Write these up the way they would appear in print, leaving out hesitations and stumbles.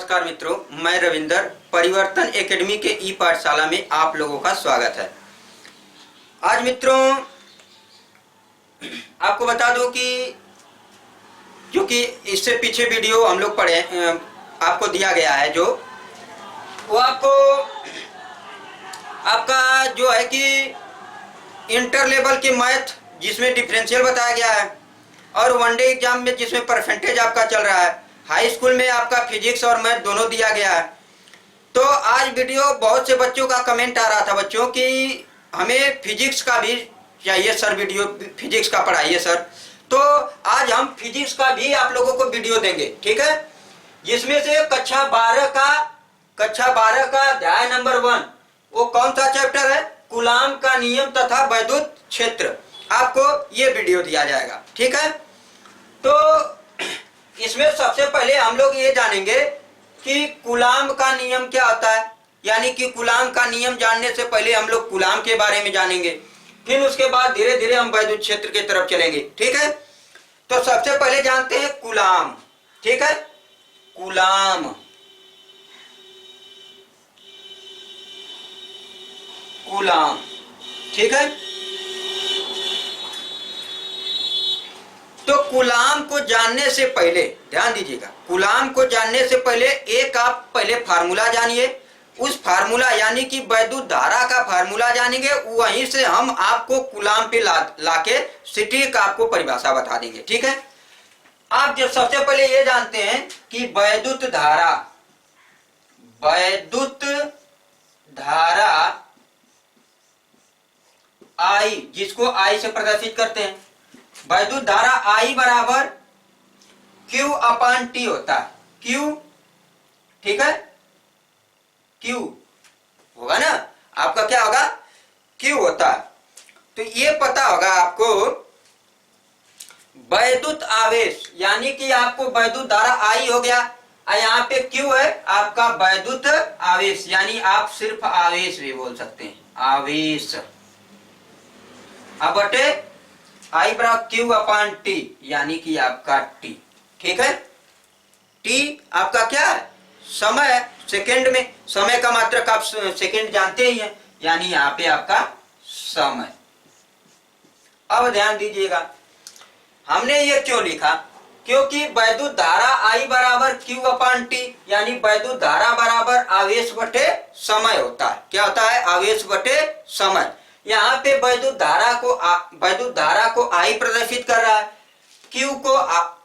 नमस्कार मित्रों, मैं रविंदर परिवर्तन एकेडमी के ई पाठशाला में आप लोगों का स्वागत है। आज मित्रों आपको बता दूं कि क्योंकि इससे पीछे वीडियो हम लोग पढ़े आपको दिया गया है, जो वो आपका जो है कि इंटर लेवल के मैथ जिसमें डिफरेंशियल बताया गया है और वनडे एग्जाम में जिसमें परसेंटेज आपका चल रहा है, हाई स्कूल में आपका फिजिक्स और मैथ दोनों दिया गया है। तो आज वीडियो बहुत से बच्चों का कमेंट आ रहा था बच्चों कि हमें फिजिक्स का भी चाहिए सर, वीडियो फिजिक्स का पढ़ाइए सर। तो आज हम फिजिक्स का भी आप लोगों को वीडियो देंगे, ठीक है, जिसमें से कक्षा 12 का अध्याय नंबर 1 वो कौन सा चैप्टर है, कूलाम का नियम तथा वैद्युत क्षेत्र, आपको ये वीडियो दिया जाएगा, ठीक है। तो इसमें सबसे पहले हम लोग ये जानेंगे कि कूलाम का नियम क्या होता है, यानी कि कूलाम का नियम जानने से पहले हम लोग कूलाम के बारे में जानेंगे, फिर उसके बाद धीरे धीरे हम वैद्युत क्षेत्र की तरफ चलेंगे, ठीक है। तो सबसे पहले जानते हैं कूलाम, ठीक है, कूलाम। कूलाम, ठीक है। तो कूलाम को जानने से पहले ध्यान दीजिएगा, कूलाम को जानने से पहले एक आप पहले फार्मूला जानिए, उस फार्मूला यानी कि वैद्युत धारा का फार्मूला जानेंगे, वहीं से हम आपको कूलाम पे लाके सटीक आपको परिभाषा बता देंगे, ठीक है। आप जब सबसे पहले ये जानते हैं कि वैद्युत धारा आई, जिसको आई से प्रदर्शित करते हैं, वैद्युत धारा I बराबर Q अपान T होता है, Q, ठीक है, Q होगा ना, आपका क्या होगा, Q होता है। तो ये पता होगा आपको वैद्युत आवेश, यानी कि आपको वैद्युत धारा I हो गया, यहाँ पे Q है आपका वैद्युत आवेश, यानी आप सिर्फ आवेश भी बोल सकते हैं, आवेश, अब बटे I बराबर Q अपान T, यानी कि आपका T, ठीक है। T आपका क्या है, समय, सेकंड में समय का मात्रक आप सेकंड जानते ही हैं, यानी यहाँ पे आपका समय। अब ध्यान दीजिएगा हमने ये क्यों लिखा, क्योंकि वैद्युत धारा I बराबर Q अपान T, यानी वैद्युत धारा बराबर आवेश बटे समय होता है। क्या होता है, आवेश बटे समय। यहाँ पे वैद्युत धारा को I प्रदर्शित कर रहा है, Q को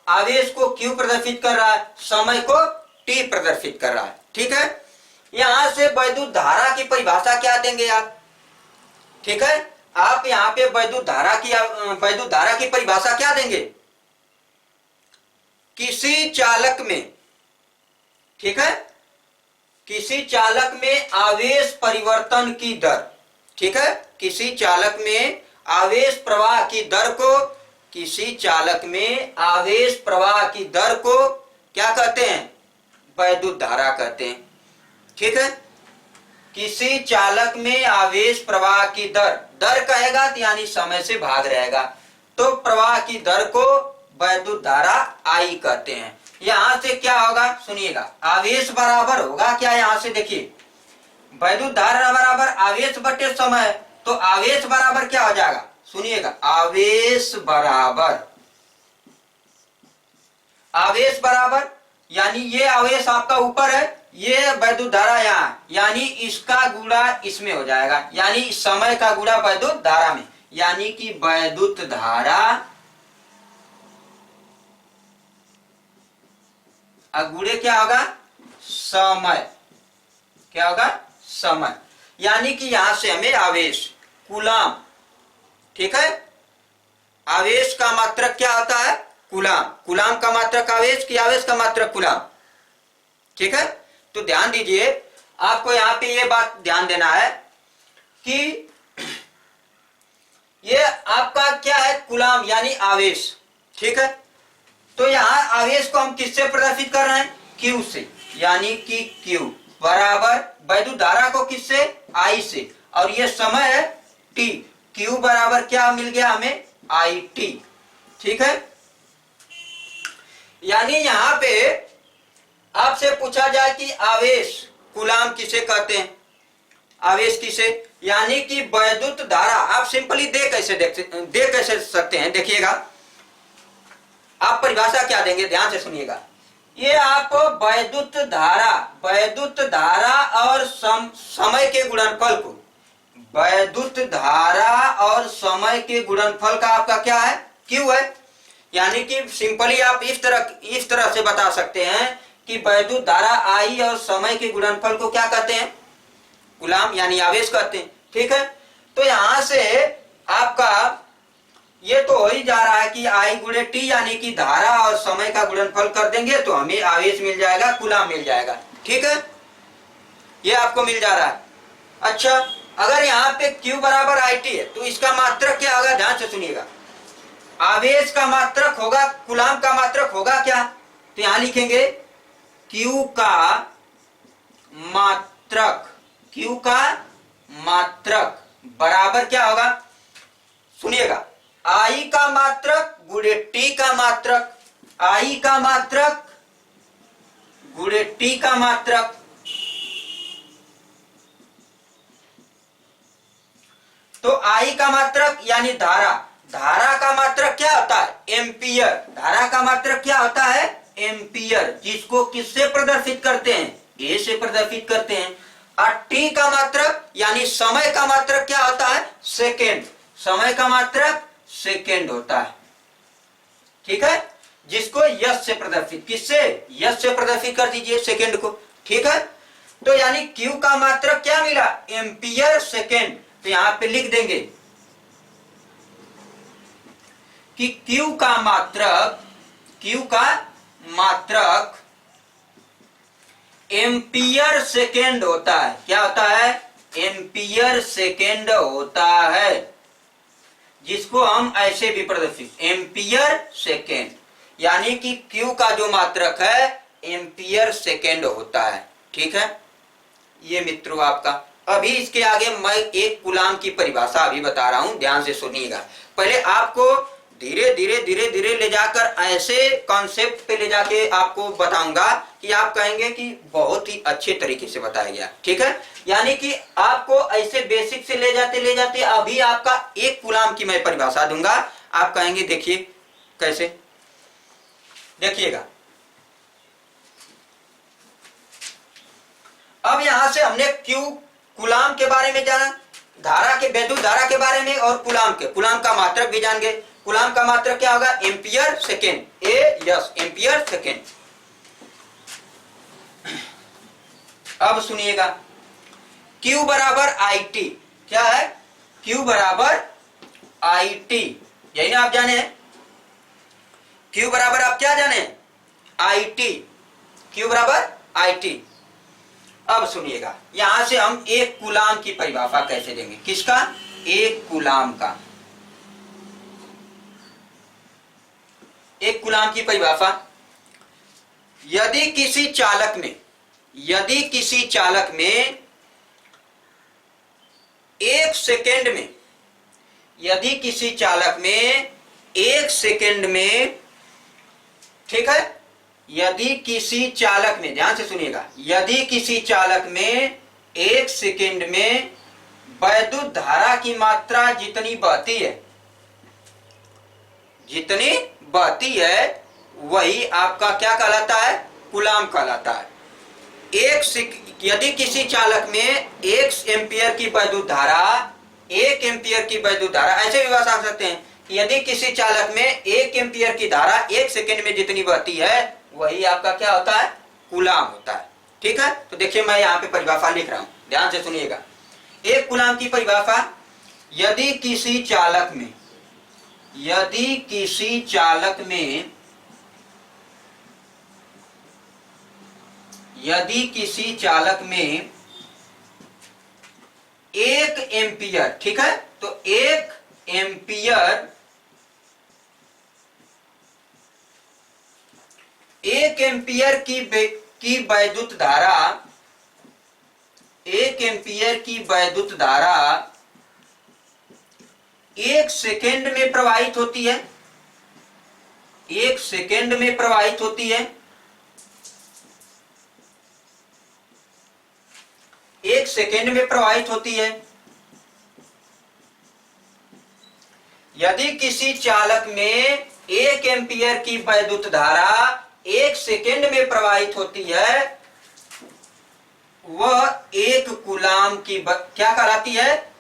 आवेश को Q प्रदर्शित कर रहा है, समय को T प्रदर्शित कर रहा है, ठीक है। यहाँ से वैद्युत धारा की परिभाषा क्या देंगे आप, ठीक है, आप यहाँ पे वैद्युत धारा की परिभाषा क्या देंगे, किसी चालक में, ठीक है, किसी चालक में आवेश परिवर्तन की दर, ठीक है, किसी चालक में आवेश प्रवाह की दर को, किसी चालक में आवेश प्रवाह की दर को क्या कहते हैं, वैद्युत धारा कहते हैं, ठीक है। किसी चालक में आवेश प्रवाह की दर कहेगा यानी समय से भाग रहेगा, तो प्रवाह की दर को वैद्युत धारा I कहते हैं। यहां से क्या होगा सुनिएगा, आवेश बराबर होगा क्या, यहां से देखिए वैद्युत धारा बराबर आवेश बटे समय, तो आवेश बराबर क्या हो जाएगा, सुनिएगा, आवेश बराबर यानी ये आवेश आपका ऊपर है, ये वैद्युत धारा यहाँ, यानी इसका गुणा इसमें हो जाएगा, यानी समय का गुणा वैद्युत धारा में, यानी कि वैद्युत धारा गुणे क्या होगा, समय, क्या होगा, समय, यानी कि यहां से हमें आवेश कूलाम, ठीक है, आवेश का मात्रक क्या होता है, कूलाम, कूलाम का मात्रक आवेश की आवेश का मात्रक कूलाम, ठीक है। तो ध्यान दीजिए, आपको यहाँ पे ये बात ध्यान देना है कि ये आपका क्या है, कूलाम यानी आवेश, ठीक है। तो यहाँ आवेश को हम किससे प्रदर्शित कर रहे हैं, Q से, यानी कि Q बराबर वैद्युत धारा को किससे, I से, और ये समय है T, Q बराबर क्या मिल गया हमें, IT, ठीक है। यानी यहाँ पे आपसे पूछा जाए कि आवेश कूलाम किसे कहते हैं, आवेश किसे, यानी कि वैद्युत धारा, आप सिंपली दे कैसे सकते हैं, देखिएगा आप परिभाषा क्या देंगे, ध्यान से सुनिएगा। ये आप वैद्युत धारा और समय के गुणनफल को, वैद्युत धारा और समय के गुणनफल का आपका क्या है, क्यू है। यानी कि सिंपली आप इस तरह से बता सकते हैं कि वैद्युत धारा आई और समय के गुणनफल को क्या कहते हैं, कूलाम यानी आवेश कहते हैं। ठीक है, तो यहां से आपका ये तो हो ही जा रहा है कि आई गुणे टी यानी कि धारा और समय का गुणनफल कर देंगे तो हमें आवेश मिल जाएगा, कूलाम मिल जाएगा। ठीक है, ये आपको मिल जा रहा है। अच्छा, अगर यहाँ पे Q बराबर आई टी है तो इसका मात्रक क्या होगा, ध्यान से सुनिएगा। आवेश का मात्रक होगा, कूलाम का मात्रक होगा क्या, तो यहां लिखेंगे Q का मात्रक, Q का मात्रक बराबर क्या होगा, सुनिएगा, I का मात्रक गुणे T का मात्रक, I का मात्रक गुणे T का मात्रक। तो I का मात्रक यानी धारा, धारा का मात्रक क्या होता है, एम्पियर, धारा का मात्रक क्या होता है, एम्पियर, जिसको किससे प्रदर्शित करते हैं, ए से प्रदर्शित करते हैं। और टी का मात्रक यानी समय का मात्रक क्या होता है, सेकेंड, समय का मात्रक सेकेंड होता है। ठीक है, जिसको यस से प्रदर्शित, किससे, यस से प्रदर्शित कर दीजिए सेकेंड को। ठीक है, तो यानी क्यू का मात्रक क्या मिला, एम्पियर सेकेंड। तो यहां पे लिख देंगे कि क्यू का मात्रक एम्पियर सेकेंड होता है। क्या होता है, एम्पियर सेकेंड होता है, जिसको हम ऐसे भी प्रदर्शित, एम्पियर सेकेंड, यानी कि क्यू का जो मात्रक है एम्पियर सेकेंड होता है। ठीक है, ये मित्रों आपका। अभी इसके आगे मैं एक कूलाम की परिभाषा अभी बता रहा हूं, ध्यान से सुनिएगा। पहले आपको धीरे धीरे ले जाकर ऐसे कॉन्सेप्ट पे ले जाके आपको बताऊंगा कि आप कहेंगे कि बहुत ही अच्छे तरीके से बताया गया। ठीक है, यानी कि आपको ऐसे बेसिक से ले जाते अभी आपका एक कूलाम की मैं परिभाषा दूंगा, आप कहेंगे देखिए कैसे, देखिएगा। अब यहां से हमने कूलाम के बारे में जाना, धारा के, वैद्युत धारा के बारे में, और कूलाम का मात्रक भी जान गए। कूलाम का मात्रक क्या होगा, एम्पियर सेकेंड, एम्पियर सेकेंड। अब सुनिएगा, Q बराबर आई टी, क्या है, Q बराबर आई टी, यही ना आप जाने हैं, Q बराबर आप क्या जाने, आई टी, Q बराबर आई टी। अब सुनिएगा, यहां से हम एक कूलाम की परिभाषा कैसे देंगे, किसका, एक कूलाम का, एक कूलाम की परिभाषा। यदि किसी चालक में एक सेकेंड में, यदि किसी चालक में एक सेकेंड में, ठीक है, यदि किसी चालक में, ध्यान से सुनिएगा, यदि किसी चालक में एक सेकेंड में वैद्युत धारा की मात्रा जितनी बहती है वही आपका क्या कहलाता है, कूलाम कहलाता है। यदि किसी चालक में 1 एम्पियर की वैद्युत धारा, 1 एम्पियर की वैद्युत धारा, ऐसे भी बता सकते हैं, यदि किसी चालक में 1 एम्पियर की धारा 1 सेकेंड में जितनी बहती है वही आपका क्या होता है, कूलाम होता है। ठीक है, तो देखिए मैं यहाँ पे परिभाषा लिख रहा हूं, ध्यान से सुनिएगा। एक कूलाम की परिभाषा, यदि किसी चालक में एक एम्पियर, ठीक है, तो 1 एम्पियर, 1 एम्पियर की वैद्युत धारा, 1 एम्पियर की वैद्युत धारा 1 सेकेंड में प्रवाहित होती है, 1 सेकेंड में प्रवाहित होती है, 1 सेकेंड में प्रवाहित होती है। यदि किसी चालक में 1 एम्पियर की वैद्युत धारा 1 सेकेंड में प्रवाहित होती है, वह 1 कूलाम की क्या कहलाती है?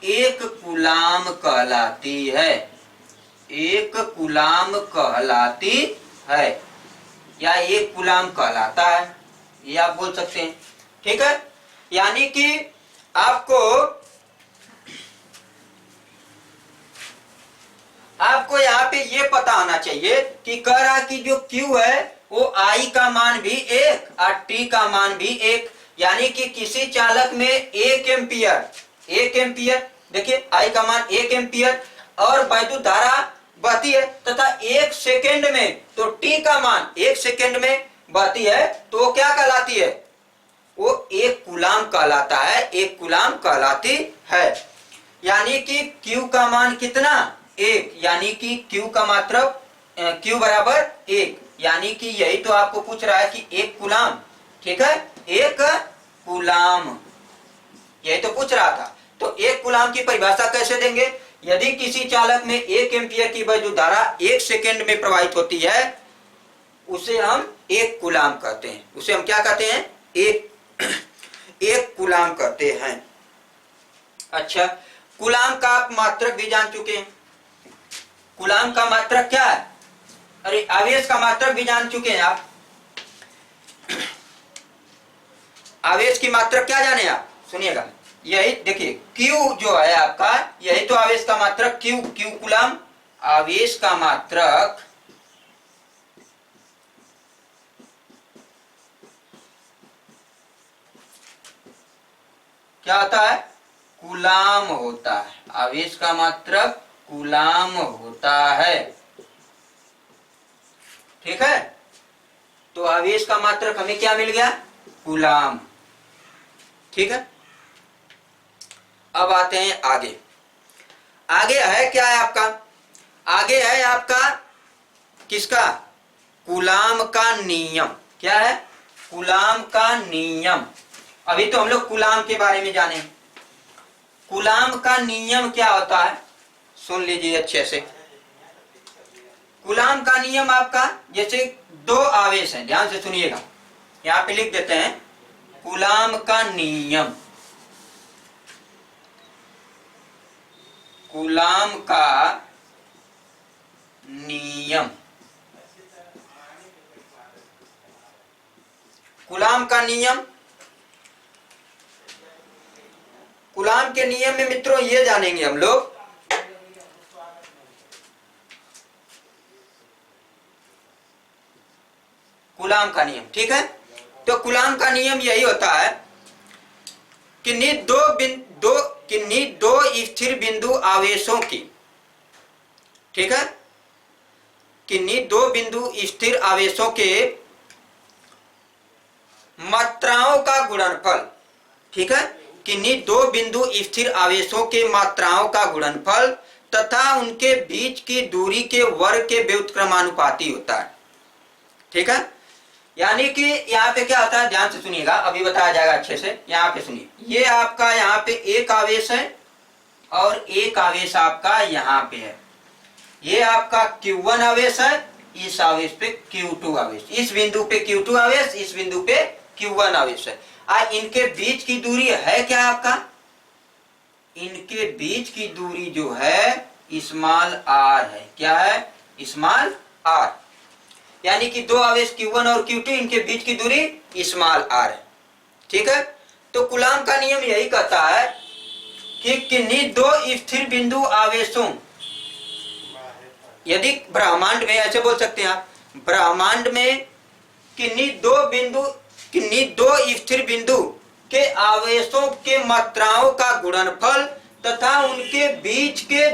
1 कूलाम कहलाती है। 1 कूलाम कहलाती है या 1 कूलाम कहलाता है, ये आप बोल सकते हैं। ठीक है, यानी कि आपको यहाँ पे ये पता होना चाहिए कि कह रहा कि जो Q है वो I का मान भी 1 और T का मान भी 1, यानी कि किसी चालक में 1 एम्पियर देखिए I का मान 1 एम्पियर और वैद्युत धारा बहती है तथा 1 सेकेंड में, तो T का मान 1 सेकेंड में बहती है, तो वो क्या कहलाती है? वो 1 कूलाम कहलाता है, 1 कूलाम कहलाती है। यानी कि Q का मान कितना? 1, यानी कि Q का मात्रक Q बराबर 1, यानी कि यही तो आपको पूछ रहा है कि 1 कूलाम। ठीक है, 1 कूलाम यही तो पूछ रहा था। तो 1 कूलाम की परिभाषा कैसे देंगे? यदि किसी चालक में 1 एम्पियर की वैद्युत धारा 1 सेकेंड में प्रवाहित होती है, उसे हम 1 कूलाम कहते हैं। उसे हम क्या कहते हैं? 1 कूलाम कहते हैं। अच्छा, कूलाम का आप मात्रक भी जान चुके हैं। कूलाम का मात्रक क्या है? अरे आवेश का मात्रक भी जान चुके हैं आप। आवेश की मात्रक क्या जाने आप? सुनिएगा, यही देखिए Q जो है आपका, यही तो आवेश का मात्रक Q कूलाम। आवेश का मात्रक क्या होता है? कूलाम होता है। आवेश का मात्रक कूलाम होता है। ठीक है, तो आवेश का मात्रक हमें क्या मिल गया? कूलाम। ठीक है, अब आते हैं आगे। आगे है क्या है आपका? आगे है आपका किसका? कूलाम का नियम। क्या है? कूलाम का नियम। अभी तो हम लोग कूलाम के बारे में जाने। कूलाम का नियम क्या होता है, सुन लीजिए अच्छे से। कूलाम का नियम आपका, जैसे 2 आवेश हैं, ध्यान से सुनिएगा, यहां पे लिख देते हैं कूलाम का नियम। कूलाम का नियम। कूलाम का नियम। कूलाम के नियम में मित्रों ये जानेंगे हम लोग कूलाम का नियम। ठीक है, तो कूलाम का नियम यही होता है कि किन्हीं दो स्थिर बिंदु आवेशों की, ठीक है, किन्हीं 2 बिंदु स्थिर आवेशों के मात्राओं का गुणनफल। ठीक है, किन्हीं 2 बिंदु स्थिर आवेशों के मात्राओं का गुणनफल तथा उनके बीच की दूरी के वर्ग के व्युत्क्रमानुपाती होता है। ठीक है, यानी कि यहाँ पे क्या होता है, ध्यान से सुनिएगा, अभी बताया जाएगा अच्छे से। यहाँ पे सुनिए, ये आपका यहाँ पे एक आवेश है और एक आवेश आपका यहाँ पे है। ये आपका Q1 आवेश है, इस आवेश पे Q2 आवेश, इस बिंदु पे Q2 आवेश, इस बिंदु पे Q1 आवेश है। इनके बीच की दूरी है क्या आपका? इनके बीच की दूरी जो है स्मॉल r है। क्या है? Small r। यानी कि 2 आवेश Q1 और Q2, इनके बीच की दूरी स्मॉल r है। ठीक है, तो कूलाम का नियम यही कहता है कि किन्हीं 2 स्थिर बिंदु आवेशों, यदि ब्रह्मांड में, ऐसे बोल सकते हैं आप, ब्रह्मांड में किन्हीं 2 स्थिर बिंदु के आवेशों के मात्राओं का गुणनफल तथा उनके बीच की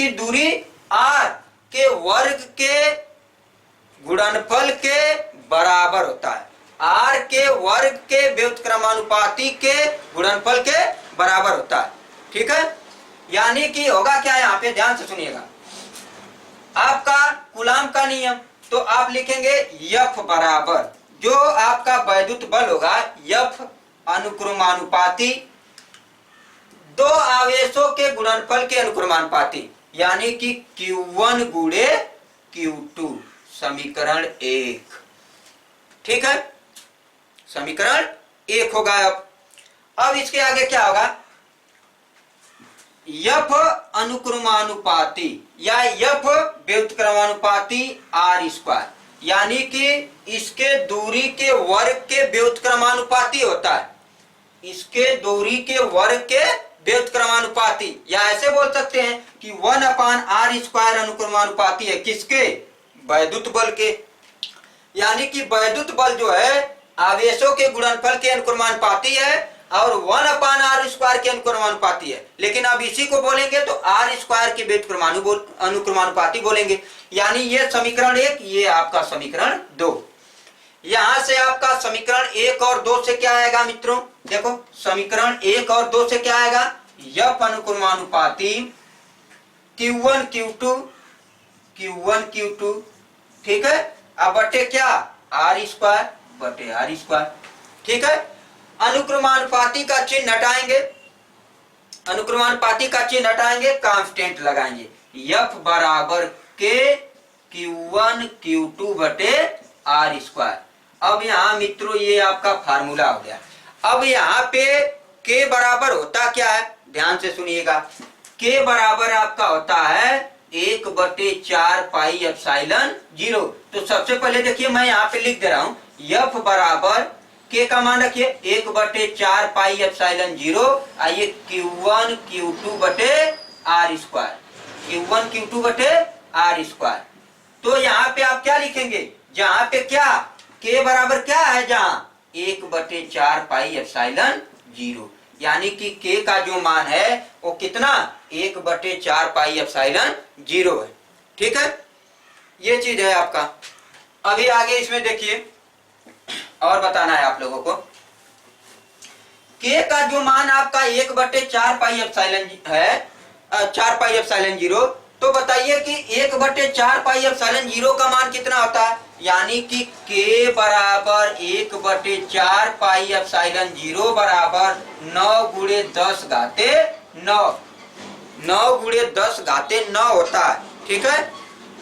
दूरी r के वर्ग के गुणनफल के बराबर होता है। r के वर्ग के व्युत्क्रमानुपाती के गुणनफल के बराबर होता है। ठीक है, यानी कि होगा क्या, यहाँ पे ध्यान से सुनिएगा, आपका कूलाम का नियम, तो आप लिखेंगे F बराबर, जो आपका वैद्युत बल होगा F अनुक्रमानुपाती, दो आवेशों के गुणनफल के अनुक्रमानुपाती, यानी कि Q1 गुणे Q2, समीकरण 1। ठीक है, समीकरण 1 होगा। अब इसके आगे क्या होगा, यफ अनुक्रमानुपाती या यफ व्युत्क्रमानुपाती आर स्क्वायर, यानी कि इसके दूरी के वर्ग के व्युत्क्रमानुपाती होता है, इसके दूरी के वर्ग के व्युत्क्रमानुपाती, या ऐसे बोल सकते हैं कि 1/r² अनुक्रमानुपाती है किसके, वैद्युत बल के। यानी कि वैद्युत बल जो है आवेशों के गुणनफल के अनुक्रमानुपाती है और 1/r² के अनुक्रमानुपाती है, लेकिन अब इसी को बोलेंगे तो r² के अनुक्रमानुपाती बोलेंगे। यानी ये समीकरण 1, ये आपका समीकरण 2। यहां से आपका समीकरण 1 और 2 से क्या आएगा मित्रों, देखो समीकरण 1 और 2 से क्या आएगा, यफ अनुक्रमानुपाती Q1 Q2, ठीक है, अब बटे क्या, r² बटे r²। ठीक है, अनुक्रमानुपाती का चिन्ह हटाएंगे, अनुक्रमानुपाती का चिन्ह हटाएंगे, कांस्टेंट लगाएंगे, यफ बराबर के Q1 Q2 बटे r²। अब यहाँ मित्रों ये आपका फार्मूला हो गया। अब यहाँ पे k बराबर होता क्या है, ध्यान से सुनिएगा, k बराबर आपका होता है 1/4 पाई एप्सिलॉन 0। तो सबसे पहले देखिए मैं यहाँ पे लिख दे रहा हूँ, यफ बराबर k का मान रखिए 1/4 पाई एप्सिलॉन 0, आइए Q1 Q2 बटे r², Q1 Q2 बटे r²। तो यहाँ पे आप क्या लिखेंगे, जहाँ पे क्या k बराबर क्या है, जहाँ 1/4 पाई एप्सिलॉन 0, यानी कि k का जो मान है वो कितना, 1/4 पाई एप्सिलॉन 0 है। ठीक है, ये चीज है आपका। अभी आगे इसमें देखिए और बताना है आप लोगों को, k का जो मान आपका 1/4 पाई एप्सिलॉन है, 4 पाई एप्सिलॉन 0, तो बताइए कि 1/4 पाई एप्सिलॉन 0 का मान कितना होता है, यानी कि k बराबर 1/4 पाई एप्सिलॉन 0 बराबर 9 गुणे 10 घाते 9, 9 गुणे 10 घाते 9 होता है। ठीक है,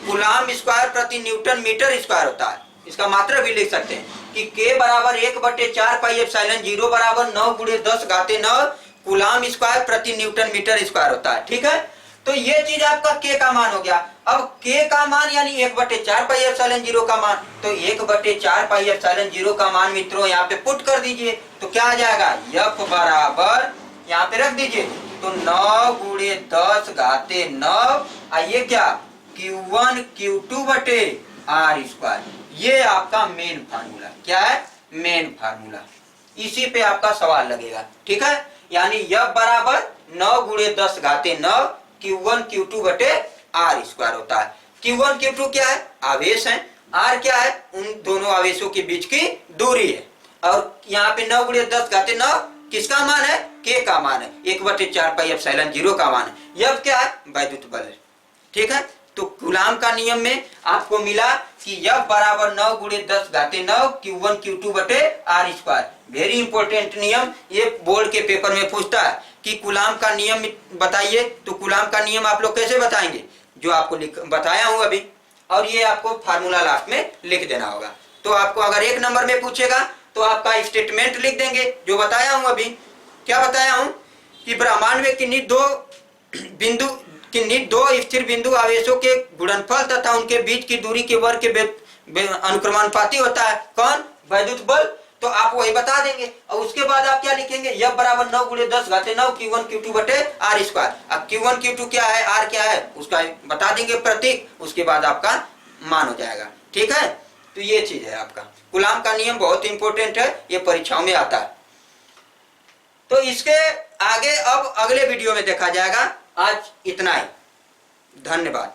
कूलाम स्क्वायर प्रति न्यूटन मीटर स्क्वायर होता है, इसका मात्रा भी लिख सकते हैं कि k बराबर 1/4 पाई एप्सिलॉन 0 बराबर 9 गुणे 10 घाते 9 कूलाम स्क्वायर प्रति न्यूटन मीटर स्क्वायर होता है। ठीक है, तो ये चीज आपका k का मान हो गया। अब k का मान यानी 1/4 पाई एप्सिलॉन 0 का मान, तो 1/4 पाई एप्सिलॉन 0 का मान मित्रों यहाँ पे पुट कर दीजिए, तो क्या आ जाएगा, यफ बराबर यहाँ पे रख दीजिए, तो 9 गुणे 10 घाते 9, आइए क्या Q1 Q2 बटे r²। ये आपका मेन फार्मूला, क्या है, मेन फार्मूला, इसी पे आपका सवाल लगेगा। ठीक है, यानी यफ बराबर 9 गुणे 10 घाते 9 Q1 Q2 बटे r² होता है। Q1 Q2 क्या है, आवेश है, r क्या है, उन दोनों आवेशों के बीच की दूरी है, और यहाँ पे 9 गुणे 10 घाते 9 किसका मान है, k का मान है, 1/4 पाई एप्सिलॉन 0 का मान है। यह क्या है, वैद्युत बल है। ठीक है, तो कूलाम का नियम में आपको मिला कि यफ बराबर 9 गुणे 10 घाते 9 Q1 Q2 बटे r²। वेरी इंपॉर्टेंट नियम, ये बोर्ड के पेपर में पूछता है कि कूलाम का नियम बताइए, तो कूलाम का नियम आप लोग कैसे बताएंगे, जो आपको बताया हूं अभी, और ये आपको फार्मूला लास्ट में लिख देना होगा। तो आपको अगर 1 नंबर में पूछेगा तो आपका स्टेटमेंट लिख देंगे जो बताया हूं अभी। क्या बताया हूं कि ब्रह्मांड में किन्हीं दो स्थिर बिंदु आवेशों के गुणनफल तथा उनके बीच की दूरी के वर्ग के अनुक्रमानुपाती होता है, कौन, वैद्युत बल। तो आप वही बता देंगे, और उसके बाद आप क्या लिखेंगे, यफ बराबर 9 गुणे 10 घाते 9 Q1 Q2 बटे r²। अब Q1 Q2 क्या है, r क्या है, उसका बता देंगे प्रतीक, उसके बाद आपका मान हो जाएगा। ठीक है, तो ये चीज है आपका कूलाम का नियम, बहुत इंपॉर्टेंट है, ये परीक्षाओं में आता है। तो इसके आगे अब अगले वीडियो में देखा जाएगा। आज इतना ही, धन्यवाद।